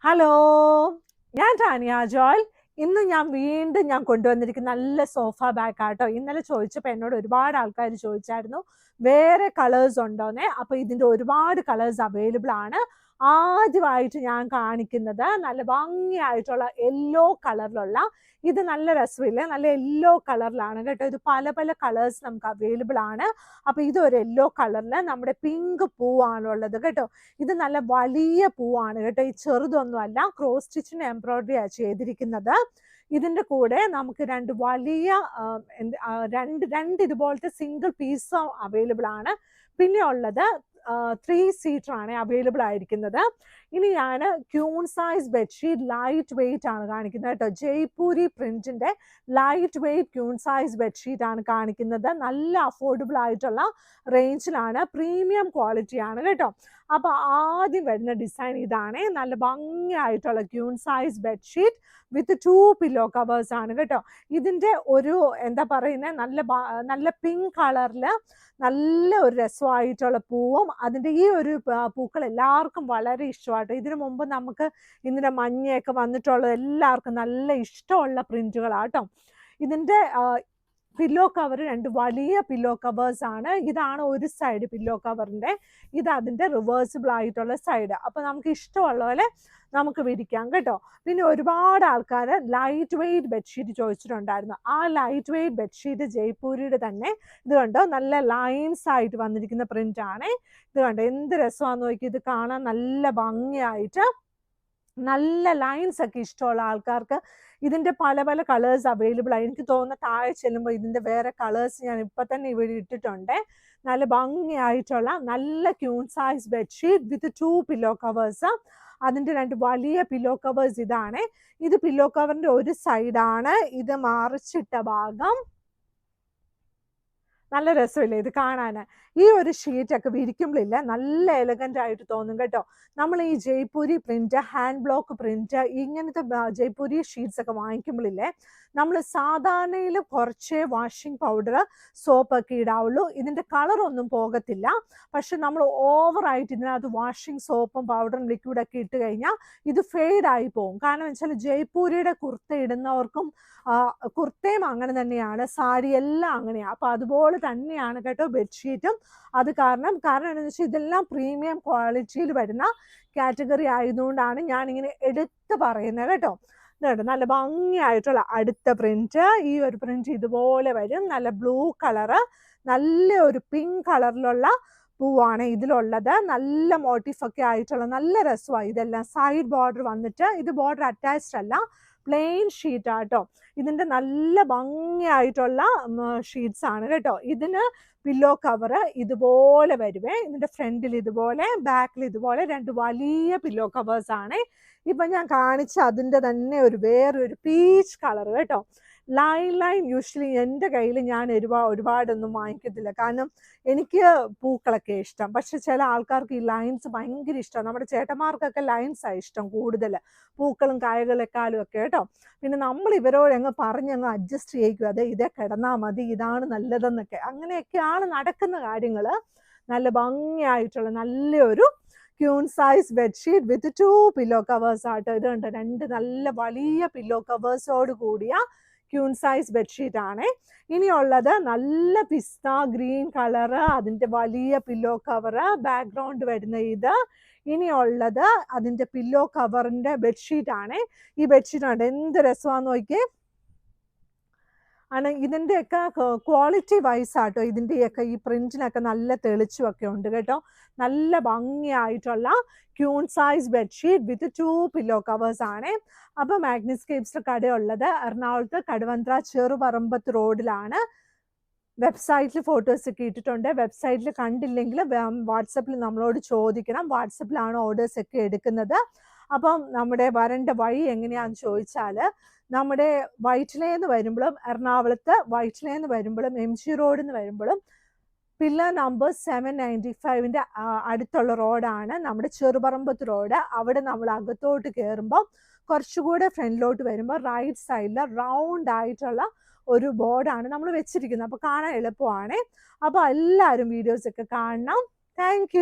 Hello, ഞാൻ Tanya Joel. ഇന്ന് ഞാൻ കൊണ്ടുവന്നിരിക്കുന്ന നല്ല സോഫ ബാഗ് ആട്ടോ. ഇന്നലെ ചോദിച്ചപ്പോൾ എന്നോട് ഒരുപാട് ആൾക്കാർ ചോദിച്ചായിരുന്നു വേറെ കളേഴ്സ് ഉണ്ടോന്നേ. അപ്പൊ ഇതിന്റെ ഒരുപാട് കളേഴ്സ് അവൈലബിൾ ആണ്. ആദ്യമായിട്ട് ഞാൻ കാണിക്കുന്നത് നല്ല ഭംഗിയായിട്ടുള്ള യെല്ലോ കളറിലുള്ള, ഇത് നല്ല രസമില്ലേ, നല്ല യെല്ലോ കളറിലാണ് കേട്ടോ. ഇത് പല പല കളേഴ്സ് നമുക്ക് അവൈലബിൾ ആണ്. അപ്പൊ ഇതൊരു യെല്ലോ കളറിൽ നമ്മുടെ പിങ്ക് പൂവാണുള്ളത് കേട്ടോ. ഇത് നല്ല വലിയ പൂവാണ് കേട്ടോ. ഈ ചെറുതൊന്നുമല്ല, ക്രോസ് സ്റ്റിച്ചിന് എംബ്രോയിഡറി ആണ് ചെയ്തിരിക്കുന്നത്. ഇതിന്റെ കൂടെ നമുക്ക് രണ്ട് വലിയ രണ്ട് ഇതുപോലത്തെ സിംഗിൾ പീസ് അവൈലബിൾ ആണ്. പിന്നെ ഉള്ളത് 3 സീറ്റർ ആണ് അവൈലബിൾ ആയിരിക്കുന്നത്. ഇനി ഞാൻ queen size bedsheet light weight ആണ് കാണിക്കുന്നത് കേട്ടോ. ജയ്പൂരി പ്രിന്റിന്റെ light weight queen size bedsheet ആണ് കാണിക്കുന്നത്. നല്ല അഫോർഡബിൾ ആയിട്ടുള്ള റേഞ്ചിലാണ്, പ്രീമിയം ക്വാളിറ്റി ആണ് കേട്ടോ. അപ്പൊ ആദ്യം വരുന്ന ഡിസൈൻ ഇതാണ്. നല്ല ഭംഗിയായിട്ടുള്ള queen size bedsheet with 2 pillow covers ആണ് കേട്ടോ. ഇതിന്റെ ഒരു എന്താ പറയുന്നത്, നല്ല പിങ്ക് കളറില് നല്ല ഒരു രസമായിട്ടുള്ള പൂവും, അതിന്റെ ഈ ഒരു പൂക്കൾ എല്ലാവർക്കും വളരെ ഇഷ്ടമാട്ടോ. ഇതിനു മുമ്പ് നമുക്ക് ഇതിന്റെ മഞ്ഞയൊക്കെ വന്നിട്ടുള്ളത് എല്ലാവർക്കും നല്ല ഇഷ്ടമുള്ള പ്രിന്റുകളാട്ടോ. ഇതിന്റെ പില്ലോ കവർ രണ്ട് വലിയ പില്ലോ കവേഴ്സ് ആണ്. ഇതാണ് ഒരു സൈഡ് പില്ലോ കവറിന്റെ, ഇത് അതിന്റെ റിവേഴ്സിബിൾ ആയിട്ടുള്ള സൈഡ്. അപ്പൊ നമുക്ക് ഇഷ്ടമുള്ള പോലെ നമുക്ക് വിരിക്കാം കേട്ടോ. പിന്നെ ഒരുപാട് ആൾക്കാർ ലൈറ്റ് വെയിറ്റ് ബെഡ്ഷീറ്റ് ചോദിച്ചിട്ടുണ്ടായിരുന്നു. ആ ലൈറ്റ് വെയിറ്റ് ബെഡ്ഷീറ്റ് ജയ്പൂരിയുടെ തന്നെ, ഇത് കണ്ടോ, നല്ല ലൈൻസ് ആയിട്ട് വന്നിരിക്കുന്ന പ്രിന്റ് ആണ്. ഇത് കണ്ടോ എന്ത് രസമാണെന്ന് നോക്കി. ഇത് കാണാൻ നല്ല ഭംഗിയായിട്ട്, നല്ല ലൈൻസ് ഒക്കെ ഇഷ്ടമുള്ള ആൾക്കാർക്ക് ഇതിന്റെ പല പല കളേഴ്സ് അവൈലബിൾ ആയി. എനിക്ക് തോന്നുന്ന താഴെ ചെല്ലുമ്പോൾ ഇതിന്റെ വേറെ കളേഴ്സ് ഞാൻ ഇപ്പൊ തന്നെ ഇവിടെ ഇട്ടിട്ടുണ്ട്. നല്ല ഭംഗിയായിട്ടുള്ള നല്ല queen size bedsheet with 2 pillow covers. അതിന്റെ രണ്ട് വലിയ പില്ലോ കവേഴ്സ് ഇതാണ്. ഇത് പില്ലോ കവറിന്റെ ഒരു സൈഡാണ്, ഇത് മറിച്ചിട്ട ഭാഗം. നല്ല രസമില്ലേ ഇത് കാണാൻ. ഈ ഒരു ഷീറ്റൊക്കെ വിരിക്കുമ്പോഴില്ല നല്ല എലഗന്റ് ആയിട്ട് തോന്നും കേട്ടോ. നമ്മൾ ഈ Jaipuri print, hand block print, ഇങ്ങനത്തെ ജയ്പൂരി ഷീറ്റ്സ് ഒക്കെ വാങ്ങിക്കുമ്പോഴില്ലേ, നമ്മൾ സാധാരണയിൽ കുറച്ചേ വാഷിംഗ് പൗഡർ സോപ്പൊക്കെ ഇടാവുള്ളൂ. ഇതിന്റെ കളർ ഒന്നും പോകത്തില്ല. പക്ഷെ നമ്മൾ ഓവറായിട്ട് ഇതിനകത്ത് വാഷിംഗ് സോപ്പും പൗഡറും ലിക്വിഡൊക്കെ ഇട്ട് കഴിഞ്ഞാൽ ഇത് ഫെയ്ഡായി പോകും. കാരണം വെച്ചാൽ ജയ്പൂരിയുടെ കുർത്ത ഇടുന്നവർക്കും കുർത്തയും അങ്ങനെ തന്നെയാണ്, സാരി എല്ലാം അങ്ങനെയാണ്. അപ്പൊ അതുപോലെ തന്നെയാണ് കേട്ടോ ബെഡ്ഷീറ്റും. അത് കാരണം എന്താണെന്ന് വെച്ചാൽ ഇതെല്ലാം പ്രീമിയം ക്വാളിറ്റിയിൽ വരുന്ന കാറ്റഗറി ആയതുകൊണ്ടാണ് ഞാൻ ഇങ്ങനെ എടുത്ത് പറയുന്നത് കേട്ടോ. ഇതുണ്ട് നല്ല ഭംഗിയായിട്ടുള്ള അടുത്ത പ്രിന്റ്. ഈ ഒരു പ്രിന്റ് ഇതുപോലെ വരും. നല്ല ബ്ലൂ കളറ്, നല്ല ഒരു പിങ്ക് കളറിലുള്ള പൂവാണ് ഇതിലുള്ളത്. നല്ല മോട്ടീഫൊക്കെ ആയിട്ടുള്ള നല്ല രസമാണ്. ഇതെല്ലാം സൈഡ് ബോർഡർ വന്നിട്ട്, ഇത് ബോർഡർ അറ്റാച്ച്ഡ് അല്ല, പ്ലെയിൻ ഷീറ്റ് ആട്ടോ. ഇതിന്റെ നല്ല ഭംഗിയായിട്ടുള്ള ഷീറ്റ്സ് ആണ് കേട്ടോ. ഇതിന് പില്ലോ കവർ ഇതുപോലെ വരുവേ. ഇതിന്റെ ഫ്രണ്ടിൽ ഇതുപോലെ, ബാക്കിൽ ഇതുപോലെ രണ്ട് വലിയ പില്ലോ കവേഴ്സ് ആണ്. ഇപ്പൊ ഞാൻ കാണിച്ച അതിന്റെ തന്നെ വേറൊരു പീച്ച് കളർ കേട്ടോ. ലൈൻ യൂഷ്വലി എൻ്റെ കയ്യിൽ ഞാൻ ഒരുപാടൊന്നും വാങ്ങിക്കത്തില്ല. കാരണം എനിക്ക് പൂക്കളൊക്കെ ഇഷ്ടം. പക്ഷെ ചില ആൾക്കാർക്ക് ഈ ലൈൻസ് ഭയങ്കര ഇഷ്ടമാണ്. നമ്മുടെ ചേട്ടന്മാർക്കൊക്കെ ലൈൻസാണ് ഇഷ്ടം കൂടുതൽ, പൂക്കളും കായകളെക്കാളും ഒക്കെ കേട്ടോ. പിന്നെ നമ്മൾ ഇവരോട് പറഞ്ഞങ്ങ് അഡ്ജസ്റ്റ് ചെയ്യിക്കും. അതെ ഇതേ കിടന്നാൽ മതി, ഇതാണ് നല്ലതെന്നൊക്കെ. അങ്ങനെയൊക്കെയാണ് നടക്കുന്ന കാര്യങ്ങൾ. നല്ല ഭംഗിയായിട്ടുള്ള നല്ലൊരു queen size bedsheet with 2 pillow covers ആട്ടോ. ഇത് കണ്ടോ, രണ്ട് നല്ല വലിയ പില്ലോ കവേഴ്സോട് കൂടിയ ക്യൂൺ സൈസ് ബെഡ്ഷീറ്റ് ആണ്. ഇനിയുള്ളത് നല്ല പിസ്ത ഗ്രീൻ കളറ്, അതിന്റെ വലിയ പില്ലോ കവറ്, ബാക്ക്ഗ്രൗണ്ട് വരുന്ന ഇത്. ഇനിയുള്ളത് അതിന്റെ പില്ലോ കവറിന്റെ ബെഡ്ഷീറ്റ് ആണ്. ഈ ബെഡ്ഷീറ്റ് ഉണ്ട് എന്ത് രസമാന്ന് നോക്കിയേ. ആണ് ഇതിൻ്റെയൊക്കെ ക്വാളിറ്റി വൈസ് ആട്ടോ. ഇതിൻ്റെയൊക്കെ ഈ പ്രിന്റിനൊക്കെ നല്ല തെളിച്ചുമൊക്കെ ഉണ്ട് കേട്ടോ. നല്ല ഭംഗിയായിട്ടുള്ള queen size bedsheet with 2 pillow covers ആണ്. അപ്പൊ മാഗ്നിസ്കേപ്സിന്റെ കടയുള്ളത് എറണാകുളത്ത് കടുവന്ത്ര ചെറുപറമ്പത്ത് റോഡിലാണ്. വെബ്സൈറ്റിൽ ഫോട്ടോസ് ഒക്കെ ഇട്ടിട്ടുണ്ട്. വെബ്സൈറ്റിൽ കണ്ടില്ലെങ്കിൽ വാട്സപ്പിൽ നമ്മളോട് ചോദിക്കണം. വാട്സപ്പിലാണ് ഓർഡേഴ്സ് ഒക്കെ എടുക്കുന്നത്. അപ്പം നമ്മുടെ വരേണ്ട വഴി എങ്ങനെയാന്ന് ചോദിച്ചാൽ, നമ്മുടെ വൈറ്റിലേന്ന് വരുമ്പോഴും, എറണാകുളത്ത് വൈറ്റിലേന്ന് വരുമ്പോഴും, MG റോഡിൽ നിന്ന് വരുമ്പോഴും പില്ലർ നമ്പർ 795 അടുത്തുള്ള റോഡാണ് നമ്മുടെ ചെറുപറമ്പത്ത് റോഡ്. അവിടെ നമ്മൾ അകത്തോട്ട് കയറുമ്പോൾ കുറച്ചുകൂടെ ഫ്രണ്ടിലോട്ട് വരുമ്പോൾ റൈറ്റ് സൈഡിൽ റൗണ്ട് ആയിട്ടുള്ള ഒരു ബോർഡാണ് നമ്മൾ വെച്ചിരിക്കുന്നത്. അപ്പോൾ കാണാൻ എളുപ്പമാണ്. അപ്പോൾ എല്ലാവരും വീഡിയോസ് ഒക്കെ കാണണം. താങ്ക്